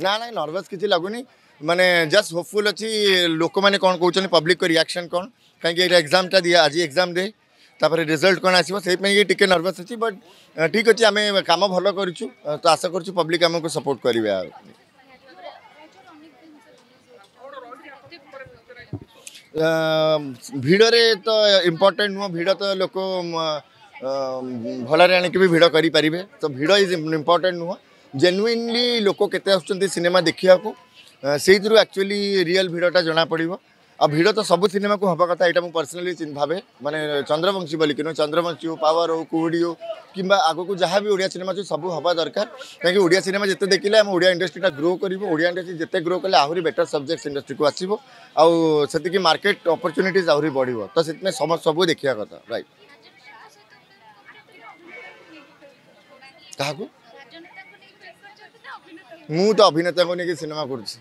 ना ना नर्वस किसी लगुनि माने जस्ट होपफुल अच्छी लोक मैंने कौन कहते पब्लिक रिएक्शन कौन कहीं एग्जाम टा दिया आज एग्जाम दे तापर रिजल्ट कौन आसो से टिके नर्वस अच्छी बट ठीक अच्छे आम कम भल करूँ तो आशा करूँ पब्लिक आमको सपोर्ट करेंगे। भिड़े तो इम्पोर्टेंट नुह भिड़ तो लोक भल आणिक भी भिड़ करेंगे तो भिड़ इज इम्पोर्टेंट नुह जेन्युइनली लोक केते आसुचंती सिनेमा देखा से एक्चुअली रियल भिड़टा जना पड़ो आ भिड़ तो सब सिनेमा को हवा कथा यहाँ मुझे पर्सनाली भावे माने चंद्रवंशी बोलिक चंद्रवंशी हो पावर हो कुहुड़ी हो कि आग को जहाँ भी ओडिया सिनेमा सब हवा दरकार कहीं ओडिया सिनेमा जिते देखिले आम ओडिया इंडस्ट्रीटा ग्रो कर ओडिया इंडस्ट्री जिते ग्रो कले आहरी बेटर सब्जेक्ट इंडस्ट्री को आसो आती मार्केट अपरच्युनिटीज आहरी बढ़ो तो से सब देखा कथा राइट क्या मु तो अभिनेता को लेकिन सिनेमा करुँच।